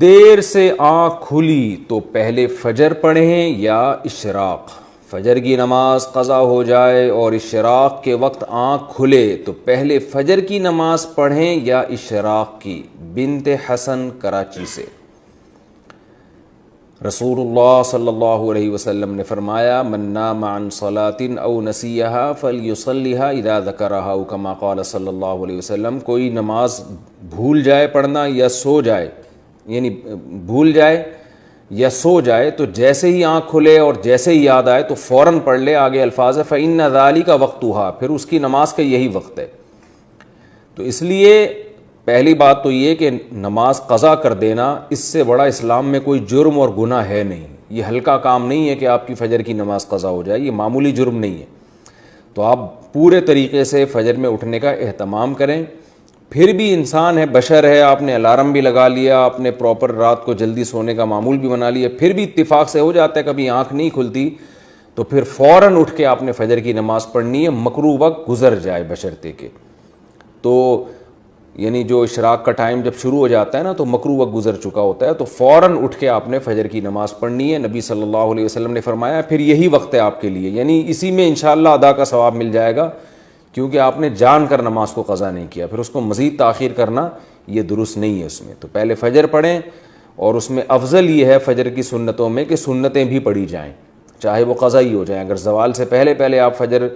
دیر سے آنکھ کھلی تو پہلے فجر پڑھیں یا اشراق. فجر کی نماز قضا ہو جائے اور اشراق کے وقت آنکھ کھلے تو پہلے فجر کی نماز پڑھیں یا اشراق کی. بنت حسن کراچی سے. رسول اللہ صلی اللہ علیہ وسلم نے فرمایا من نام عن صلاة او نسیہا فلیصلیہا اذا ذکرہا او کما قال صلی اللہ علیہ وسلم. کوئی نماز بھول جائے پڑھنا یا سو جائے، یعنی بھول جائے یا سو جائے تو جیسے ہی آنکھ کھلے اور جیسے ہی یاد آئے تو فوراً پڑھ لے. آگے الفاظ ہے فإن ذلک وقتھا، پھر اس کی نماز کا یہی وقت ہے. تو اس لیے پہلی بات تو یہ کہ نماز قضا کر دینا اس سے بڑا اسلام میں کوئی جرم اور گناہ ہے نہیں. یہ ہلکا کام نہیں ہے کہ آپ کی فجر کی نماز قضا ہو جائے، یہ معمولی جرم نہیں ہے. تو آپ پورے طریقے سے فجر میں اٹھنے کا اہتمام کریں. پھر بھی انسان ہے، بشر ہے، آپ نے الارم بھی لگا لیا، آپ نے پراپر رات کو جلدی سونے کا معمول بھی بنا لیا، پھر بھی اتفاق سے ہو جاتا ہے کبھی آنکھ نہیں کھلتی، تو پھر فوراً اٹھ کے آپ نے فجر کی نماز پڑھنی ہے، مکروہ وقت گزر جائے بشرطے کے. تو یعنی جو اشراق کا ٹائم جب شروع ہو جاتا ہے نا تو مکروہ وقت گزر چکا ہوتا ہے، تو فوراً اٹھ کے آپ نے فجر کی نماز پڑھنی ہے. نبی صلی اللہ علیہ وسلم نے فرمایا پھر یہی وقت ہے آپ کے لیے، یعنی اسی میں انشاءاللہ ادا کا ثواب مل جائے گا، کیونکہ آپ نے جان کر نماز کو قضا نہیں کیا. پھر اس کو مزید تاخیر کرنا یہ درست نہیں ہے اس میں. تو پہلے فجر پڑھیں، اور اس میں افضل یہ ہے فجر کی سنتوں میں کہ سنتیں بھی پڑھی جائیں، چاہے وہ قضا ہی ہو جائیں. اگر زوال سے پہلے آپ فجر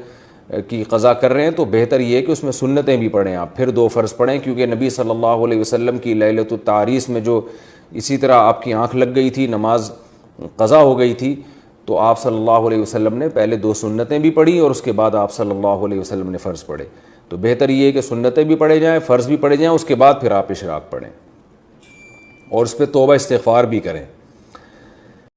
کی قضا کر رہے ہیں تو بہتر یہ ہے کہ اس میں سنتیں بھی پڑھیں آپ، پھر 2 فرض پڑھیں. کیونکہ نبی صلی اللہ علیہ وسلم کی لیلۃ التعریس میں جو اسی طرح آپ کی آنکھ لگ گئی تھی، نماز قضا ہو گئی تھی، تو آپ صلی اللہ علیہ وسلم نے پہلے 2 سنتیں بھی پڑھی اور اس کے بعد آپ صلی اللہ علیہ وسلم نے فرض پڑھے. تو بہتر یہ ہے کہ سنتیں بھی پڑھے جائیں، فرض بھی پڑھے جائیں، اس کے بعد پھر آپ اشراق پڑھیں اور اس پہ توبہ استغفار بھی کریں.